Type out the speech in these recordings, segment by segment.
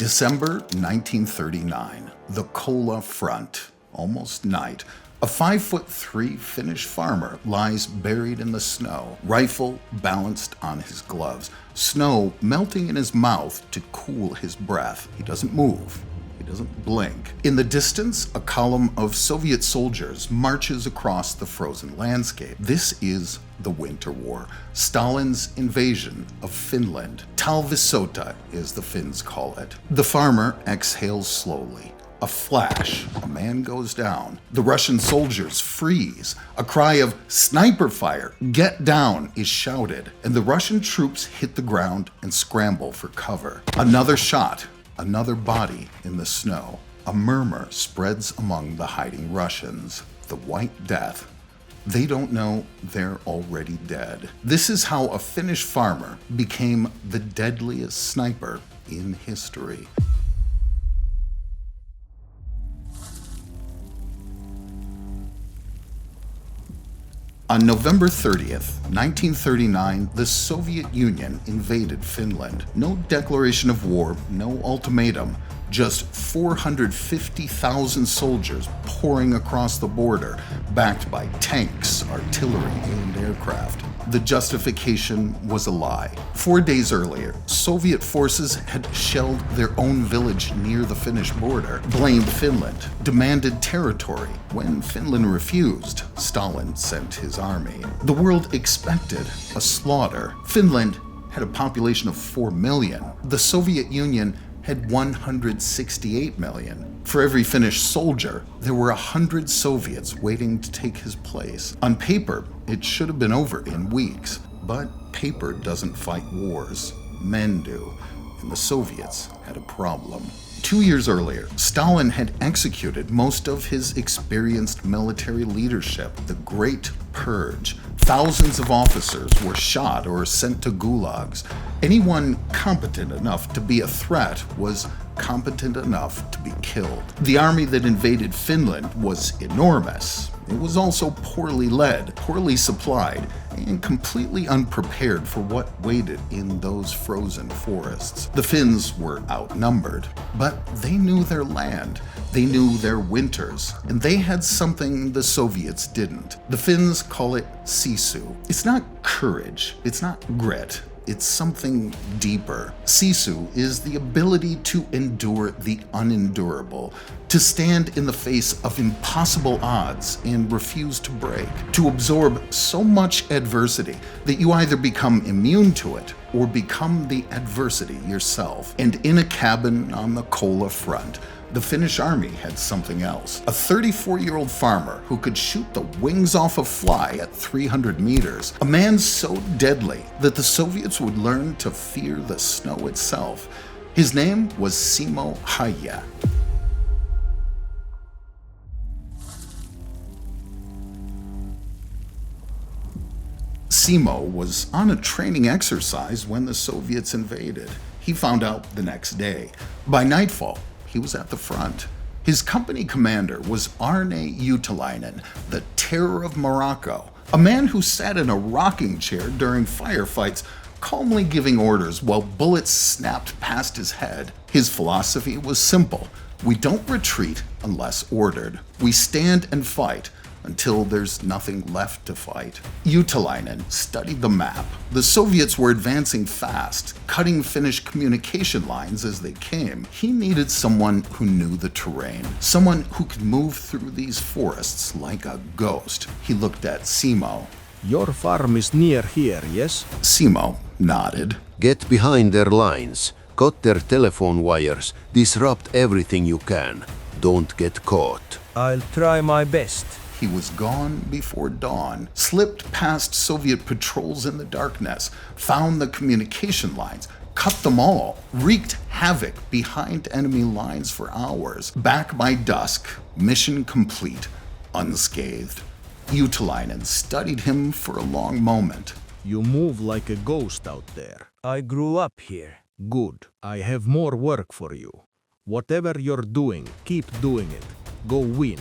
December 1939, the Kola front, almost night. A 5'3" Finnish farmer lies buried in the snow, rifle balanced on his gloves, snow melting in his mouth to cool his breath. He doesn't move. He doesn't blink. In the distance, a column of Soviet soldiers marches across the frozen landscape. This is the Winter War, Stalin's invasion of Finland. Talvisota, as the Finns call it. The farmer exhales slowly. A flash, a man goes down. The Russian soldiers freeze. A cry of "Sniper fire! Get down!" is shouted, and the Russian troops hit the ground and scramble for cover. Another shot, another body in the snow. A murmur spreads among the hiding Russians. The White Death. They don't know they're already dead. This is how a Finnish farmer became the deadliest sniper in history. On November 30th, 1939, the Soviet Union invaded Finland. No declaration of war, no ultimatum, just 450,000 soldiers pouring across the border, backed by tanks, artillery, and aircraft. The justification was a lie. 4 days earlier, Soviet forces had shelled their own village near the Finnish border, blamed Finland, demanded territory. When Finland refused, Stalin sent his army. The world expected a slaughter. Finland had a population of 4 million. The Soviet Union had 168 million. For every Finnish soldier, there were 100 Soviets waiting to take his place. On paper, it should have been over in weeks, but paper doesn't fight wars. Men do, and the Soviets had a problem. 2 years earlier, Stalin had executed most of his experienced military leadership, the Great Purge. Thousands of officers were shot or sent to gulags. Anyone competent enough to be a threat was competent enough to be killed. The army that invaded Finland was enormous. It was also poorly led, poorly supplied, and completely unprepared for what waited in those frozen forests. The Finns were outnumbered, but they knew their land. They knew their winters, and they had something the Soviets didn't. The Finns call it sisu. It's not courage, it's not grit. It's something deeper. Sisu is the ability to endure the unendurable, to stand in the face of impossible odds and refuse to break, to absorb so much adversity that you either become immune to it or become the adversity yourself. And in a cabin on the Kola front, the Finnish army had something else. A 34-year-old farmer who could shoot the wings off a fly at 300 meters. A man so deadly that the Soviets would learn to fear the snow itself. His name was Simo Häyhä. Simo was on a training exercise when the Soviets invaded. He found out the next day. By nightfall, he was at the front. His company commander was Arne Juutalainen, the terror of Morocco, a man who sat in a rocking chair during firefights, calmly giving orders while bullets snapped past his head. His philosophy was simple. We don't retreat unless ordered. We stand and fight until there's nothing left to fight. Juutalainen studied the map. The Soviets were advancing fast, cutting Finnish communication lines as they came. He needed someone who knew the terrain, someone who could move through these forests like a ghost. He looked at Simo. Your farm is near here, yes? Simo nodded. Get behind their lines, cut their telephone wires, disrupt everything you can. Don't get caught. I'll try my best. He was gone before dawn, slipped past Soviet patrols in the darkness, found the communication lines, cut them all, wreaked havoc behind enemy lines for hours. Back by dusk, mission complete, unscathed. Juutalainen studied him for a long moment. You move like a ghost out there. I grew up here. Good. I have more work for you. Whatever you're doing, keep doing it. Go win.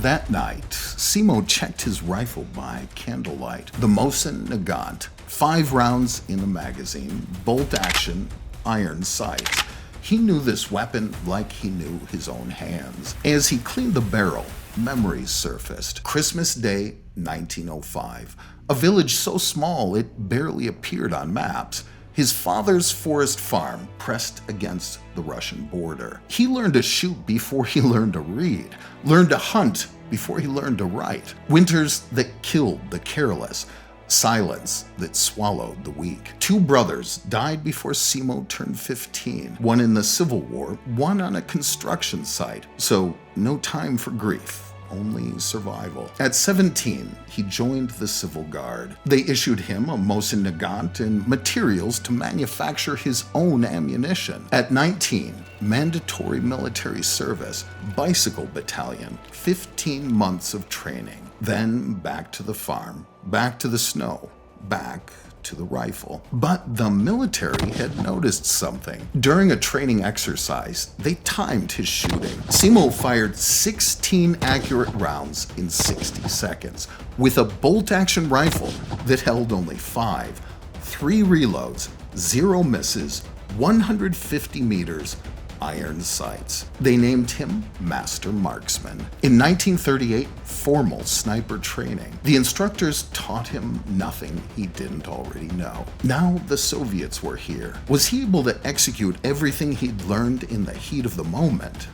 That night, Simo checked his rifle by candlelight. The Mosin Nagant, 5 rounds in the magazine, bolt action, iron sights. He knew this weapon like he knew his own hands. As he cleaned the barrel, memories surfaced. Christmas Day, 1905. A village so small it barely appeared on maps. His father's forest farm pressed against the Russian border. He learned to shoot before he learned to read, learned to hunt before he learned to write. Winters that killed the careless, silence that swallowed the weak. 2 brothers died before Simo turned 15, one in the Civil War, one on a construction site. So no time for grief. Only survival. At 17, he joined the Civil Guard. They issued him a Mosin Nagant and materials to manufacture his own ammunition. At 19, mandatory military service, bicycle battalion, 15 months of training. Then back to the farm, back to the snow, back to the rifle. But the military had noticed something. During a training exercise, they timed his shooting. Simo fired 16 accurate rounds in 60 seconds with a bolt-action rifle that held only 5. 3 reloads, 0 misses, 150 meters, iron sights. They named him Master Marksman. In 1938, formal sniper training. The instructors taught him nothing he didn't already know. Now the Soviets were here. Was he able to execute everything he'd learned in the heat of the moment?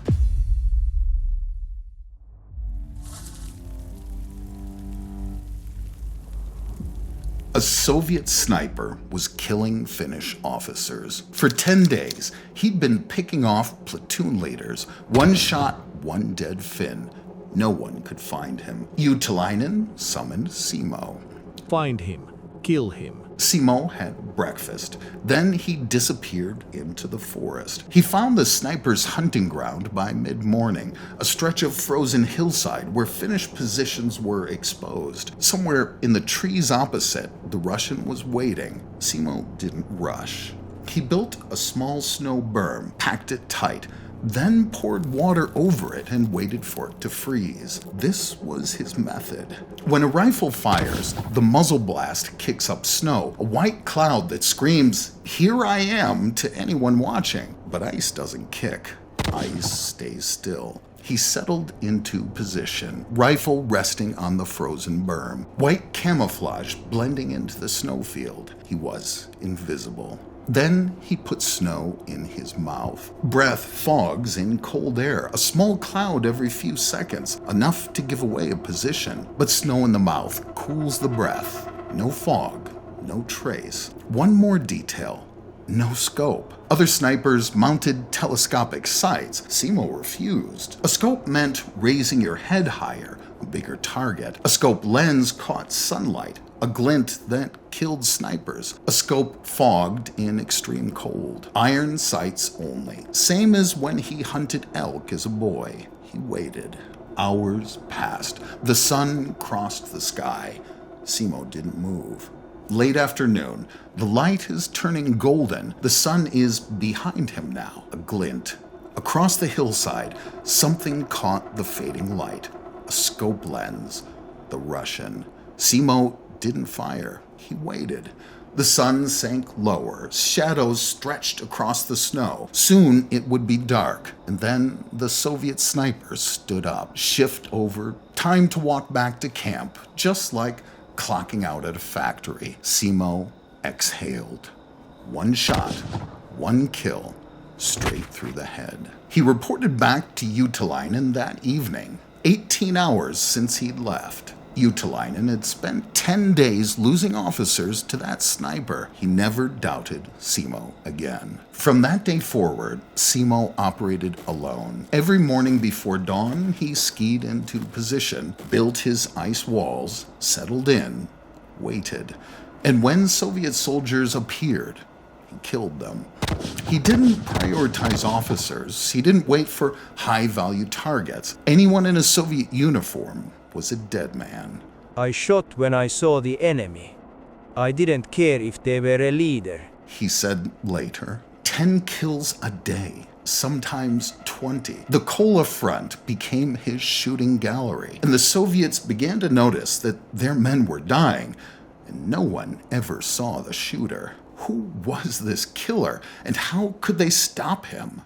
A Soviet sniper was killing Finnish officers. For 10 days, he'd been picking off platoon leaders. 1 shot, 1 dead Finn. No one could find him. Utalainen summoned Simo. Find him. Kill him. Simo had breakfast. Then he disappeared into the forest. He found the sniper's hunting ground by mid-morning, a stretch of frozen hillside where Finnish positions were exposed. Somewhere in the trees opposite, the Russian was waiting. Simo didn't rush. He built a small snow berm, packed it tight, then poured water over it and waited for it to freeze. This was his method. When a rifle fires, the muzzle blast kicks up snow, a white cloud that screams, "Here I am," to anyone watching. But ice doesn't kick. Ice stays still. He settled into position, rifle resting on the frozen berm, white camouflage blending into the snowfield. He was invisible. Then he put snow in his mouth. Breath fogs in cold air, a small cloud every few seconds, enough to give away a position. But snow in the mouth cools the breath. No fog, no trace. One more detail. No scope. Other snipers mounted telescopic sights. Simo refused. A scope meant raising your head higher, a bigger target. A scope lens caught sunlight, a glint that killed snipers. A scope fogged in extreme cold. Iron sights only. Same as when he hunted elk as a boy. He waited. Hours passed. The sun crossed the sky. Simo didn't move. Late afternoon, the light is turning golden. The sun is behind him now, a glint. Across the hillside, something caught the fading light. A scope lens. The Russian. Simo didn't fire. He waited. The sun sank lower. Shadows stretched across the snow. Soon it would be dark. And then the Soviet sniper stood up. Shift over. Time to walk back to camp. Just like clocking out at a factory. Simo exhaled. 1 shot, 1 kill, straight through the head. He reported back to Utalainen that evening, 18 hours since he'd left. Utalainen had spent 10 days losing officers to that sniper. He never doubted Simo again. From that day forward, Simo operated alone. Every morning before dawn, he skied into position, built his ice walls, settled in, waited. And when Soviet soldiers appeared, he killed them. He didn't prioritize officers. He didn't wait for high-value targets. Anyone in a Soviet uniform was a dead man. I shot when I saw the enemy. I didn't care if they were a leader. He said later. 10 kills a day, sometimes 20. The Kola front became his shooting gallery, and the Soviets began to notice that their men were dying, and no one ever saw the shooter. Who was this killer, and how could they stop him?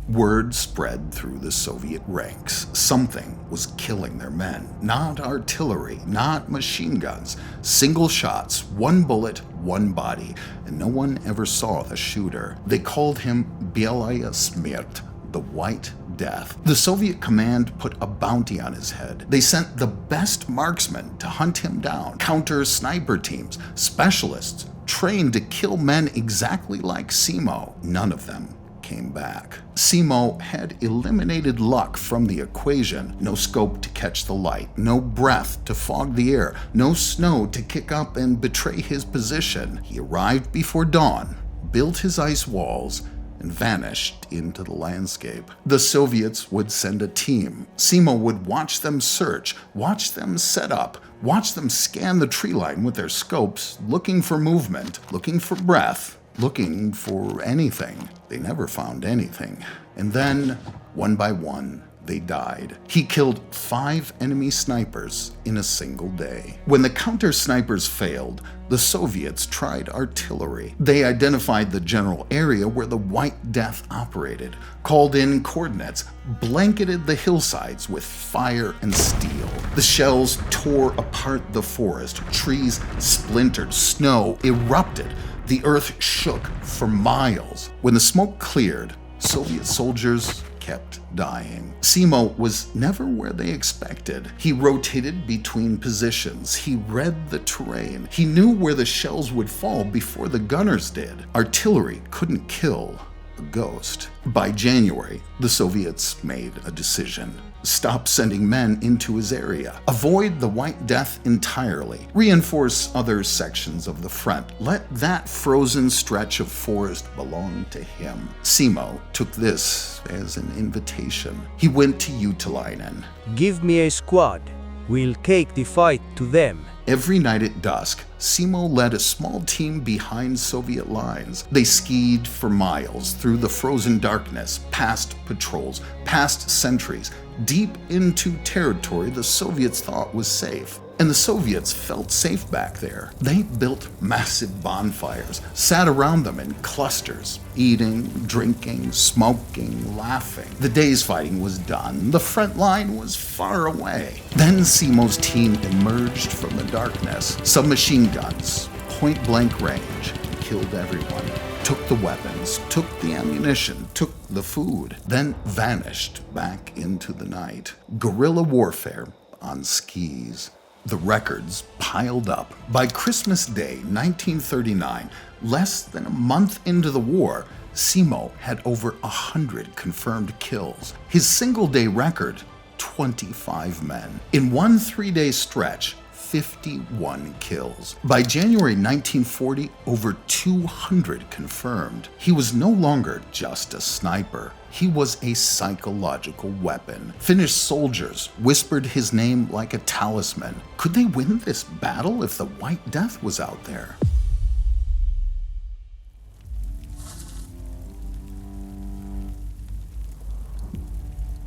Word spread through the Soviet ranks. Something was killing their men. Not artillery, not machine guns. Single shots, one bullet, one body, and no one ever saw the shooter. They called him Belaya Smert, the White Death. The Soviet command put a bounty on his head. They sent the best marksmen to hunt him down. Counter sniper teams, specialists, trained to kill men exactly like Simo. None of them came back. Simo had eliminated luck from the equation. No scope to catch the light, no breath to fog the air, no snow to kick up and betray his position. He arrived before dawn, built his ice walls, and vanished into the landscape. The Soviets would send a team. Simo would watch them search, watch them set up, watch them scan the tree line with their scopes, looking for movement, looking for breath, looking for anything. They never found anything. And then, one by one, they died. He killed 5 enemy snipers in a single day. When the counter snipers failed, the Soviets tried artillery. They identified the general area where the White Death operated, called in coordinates, blanketed the hillsides with fire and steel. The shells tore apart the forest. Trees splintered. Snow erupted. The earth shook for miles. When the smoke cleared, Soviet soldiers kept dying. Simo was never where they expected. He rotated between positions. He read the terrain. He knew where the shells would fall before the gunners did. Artillery couldn't kill a ghost. By January, the Soviets made a decision. Stop sending men into his area. Avoid the White Death entirely. Reinforce other sections of the front. Let that frozen stretch of forest belong to him. Simo took this as an invitation. He went to Utalainen. Give me a squad. We'll take the fight to them. Every night at dusk, Simo led a small team behind Soviet lines. They skied for miles through the frozen darkness, past patrols, past sentries, deep into territory the Soviets thought was safe. And the Soviets felt safe back there. They built massive bonfires, sat around them in clusters, eating, drinking, smoking, laughing. The day's fighting was done. The front line was far away. Then Simo's team emerged from the darkness. Submachine guns, point-blank range, killed everyone. Took the weapons, took the ammunition, took the food, then vanished back into the night. Guerrilla warfare on skis. The records piled up. By Christmas Day, 1939, less than a month into the war, Simo had over 100 confirmed kills. His single-day record, 25 men. In one 3-day stretch, 51 kills. By January 1940, over 200 confirmed. He was no longer just a sniper. He was a psychological weapon. Finnish soldiers whispered his name like a talisman. Could they win this battle if the White Death was out there?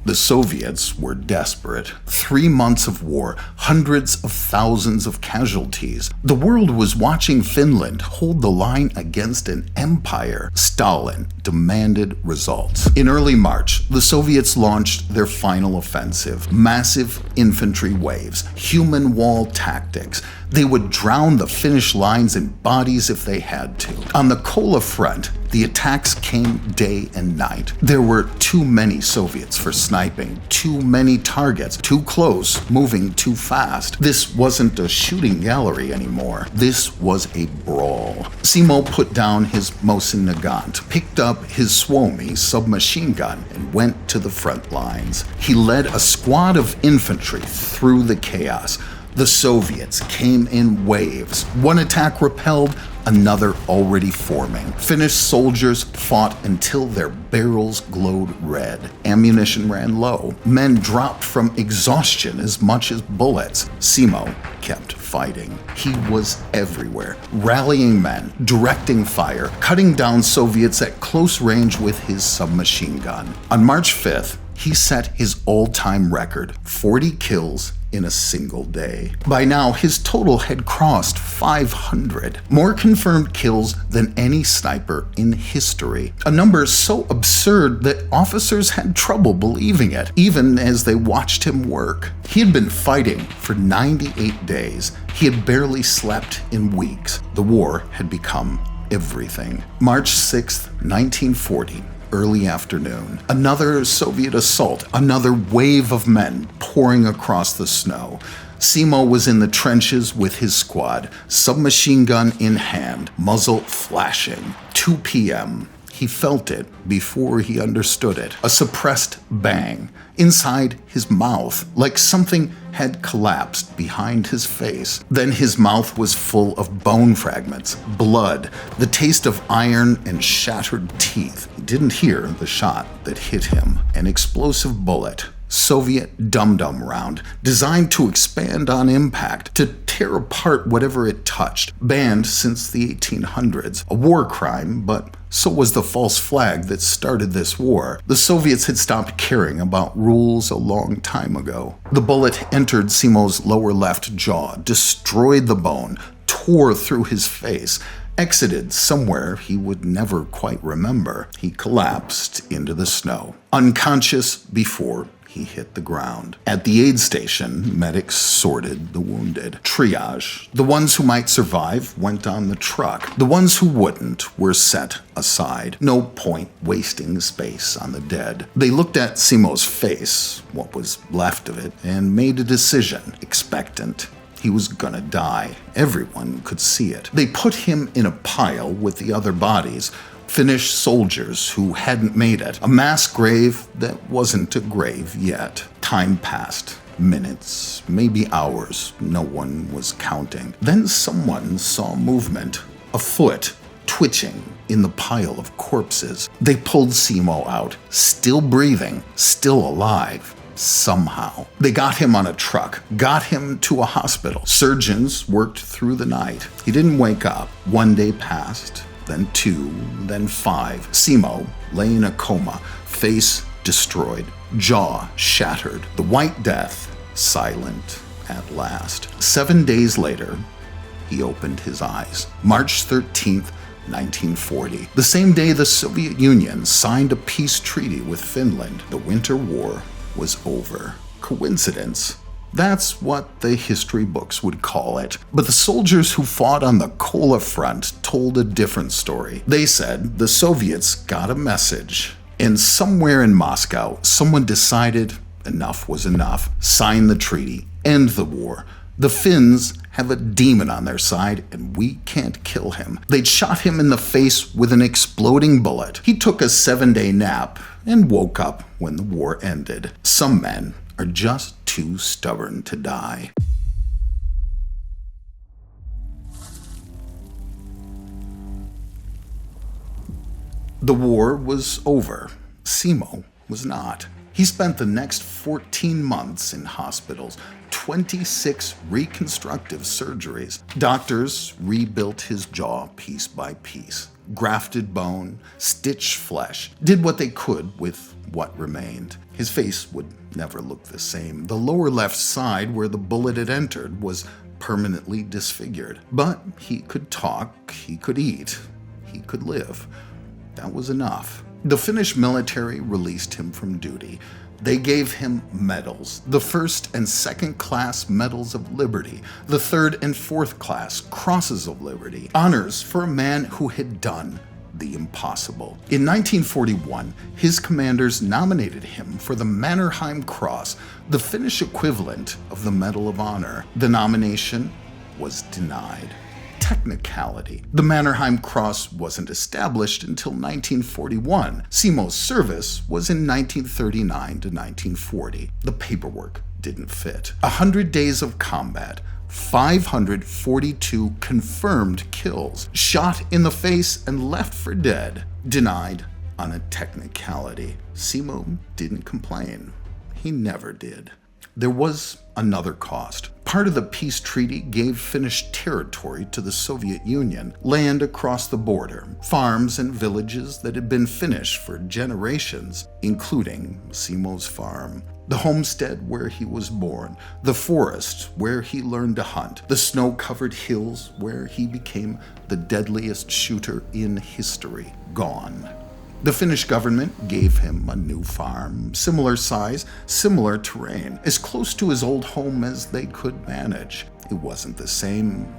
The Soviets were desperate. 3 months of war, hundreds of thousands of casualties. The world was watching Finland hold the line against an empire. Stalin demanded results. In early March, the Soviets launched their final offensive. Massive infantry waves, human wall tactics. They would drown the Finnish lines in bodies if they had to. On the Kola front, the attacks came day and night. There were too many Soviets for sniping, too many targets, too close, moving too fast. This wasn't a shooting gallery anymore. This was a brawl. Simo put down his Mosin Nagant, picked up his Suomi submachine gun, and went to the front lines. He led a squad of infantry through the chaos. The Soviets came in waves. One attack repelled, another already forming. Finnish soldiers fought until their barrels glowed red. Ammunition ran low. Men dropped from exhaustion as much as bullets. Simo kept fighting. He was everywhere, rallying men, directing fire, cutting down Soviets at close range with his submachine gun. On March 5th, he set his all-time record, 40 kills in a single day. By now, his total had crossed 500, more confirmed kills than any sniper in history. A number so absurd that officers had trouble believing it, even as they watched him work. He had been fighting for 98 days. He had barely slept in weeks. The war had become everything. March 6th, 1940. Early afternoon. Another Soviet assault, another wave of men pouring across the snow. Simo was in the trenches with his squad, submachine gun in hand, muzzle flashing. 2 p.m. He felt it before he understood it. A suppressed bang inside his mouth, like something had collapsed behind his face. Then his mouth was full of bone fragments, blood, the taste of iron and shattered teeth. He didn't hear the shot that hit him. An explosive bullet. Soviet dum-dum round, designed to expand on impact, to tear apart whatever it touched. Banned since the 1800s. A war crime, but so was the false flag that started this war. The Soviets had stopped caring about rules a long time ago. The bullet entered Simo's lower left jaw, destroyed the bone, tore through his face, exited somewhere he would never quite remember. He collapsed into the snow, unconscious before he hit the ground. At the aid station, medics sorted the wounded. Triage. The ones who might survive went on the truck. The ones who wouldn't were set aside. No point wasting space on the dead. They looked at Simo's face, what was left of it, and made a decision, expectant. He was gonna die. Everyone could see it. They put him in a pile with the other bodies, Finnish soldiers who hadn't made it. A mass grave that wasn't a grave yet. Time passed. Minutes, maybe hours. No one was counting. Then someone saw movement. A foot twitching in the pile of corpses. They pulled Simo out, still breathing, still alive. Somehow. They got him on a truck, got him to a hospital. Surgeons worked through the night. He didn't wake up. 1 day passed, then 2, then 5. Simo lay in a coma, face destroyed, jaw shattered. The White Death, silent at last. 7 days later, he opened his eyes. March 13th, 1940. The same day the Soviet Union signed a peace treaty with Finland. The Winter War was over. Coincidence? That's what the history books would call it. But the soldiers who fought on the Kola front told a different story. They said the Soviets got a message, and somewhere in Moscow, someone decided enough was enough. Sign the treaty, end the war. The Finns have a demon on their side, and we can't kill him. They'd shot him in the face with an exploding bullet. He took a 7-day nap and woke up when the war ended. Some men are just too stubborn to die. The war was over. Simo was not. He spent the next 14 months in hospitals, 26 reconstructive surgeries. Doctors rebuilt his jaw piece by piece, grafted bone, stitched flesh, did what they could with what remained. His face would never look the same. The lower left side where the bullet had entered was permanently disfigured. But he could talk, he could eat, he could live. That was enough. The Finnish military released him from duty. They gave him medals, the first and second class medals of liberty, the third and fourth class crosses of liberty, honors for a man who had done the impossible. In 1941, his commanders nominated him for the Mannerheim Cross, the Finnish equivalent of the Medal of Honor. The nomination was denied. Technicality. The Mannerheim Cross wasn't established until 1941. Simo's service was in 1939 to 1940. The paperwork didn't fit. 100 days of combat, 542 confirmed kills, shot in the face and left for dead, denied on a technicality. Simo didn't complain. He never did. There was another cost. Part of the peace treaty gave Finnish territory to the Soviet Union, land across the border, farms and villages that had been Finnish for generations, including Simo's farm. The homestead where he was born, the forest where he learned to hunt, the snow-covered hills where he became the deadliest shooter in history, gone. The Finnish government gave him a new farm, similar size, similar terrain, as close to his old home as they could manage. It wasn't the same,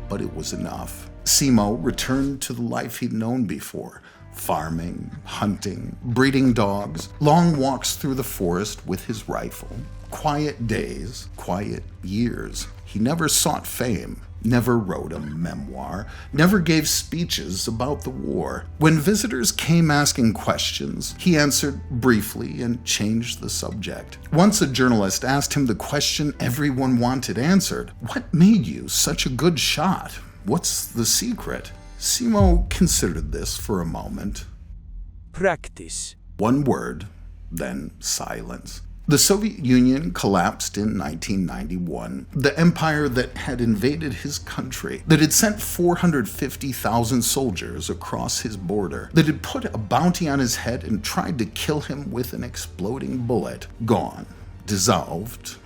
but it was enough. Simo returned to the life he'd known before. Farming, hunting, breeding dogs, long walks through the forest with his rifle. Quiet days, quiet years. He never sought fame, never wrote a memoir, never gave speeches about the war. When visitors came asking questions, he answered briefly and changed the subject. Once a journalist asked him the question everyone wanted answered: "What made you such a good shot? What's the secret?" Simo considered this for a moment. Practice. One word, then silence. The Soviet Union collapsed in 1991. The empire that had invaded his country, that had sent 450,000 soldiers across his border, that had put a bounty on his head and tried to kill him with an exploding bullet, gone, dissolved,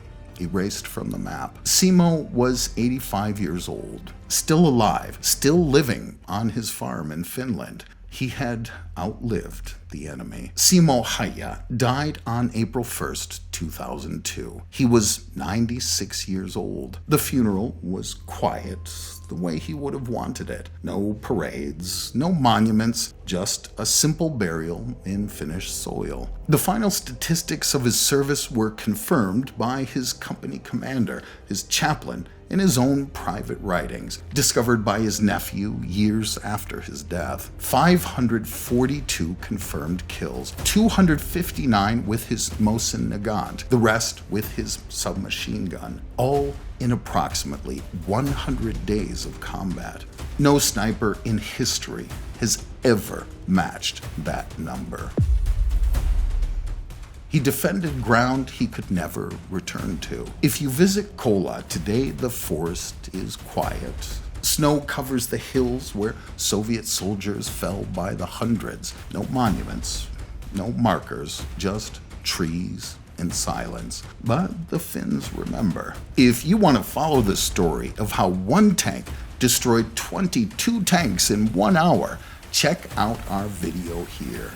erased from the map. Simo was 85 years old, still alive, still living on his farm in Finland. He had outlived the enemy. Simo Haya died on April 1st, 2002. He was 96 years old. The funeral was quiet, the way he would have wanted it. No parades, no monuments, just a simple burial in Finnish soil. The final statistics of his service were confirmed by his company commander, his chaplain, in his own private writings, discovered by his nephew years after his death. 542 confirmed kills, 259 with his Mosin Nagant, the rest with his submachine gun, all in approximately 100 days of combat. No sniper in history has ever matched that number. He defended ground he could never return to. If you visit Kola today, the forest is quiet. Snow covers the hills where Soviet soldiers fell by the hundreds. No monuments, no markers, just trees and silence. But the Finns remember. If you want to follow the story of how one tank destroyed 22 tanks in 1 hour, check out our video here.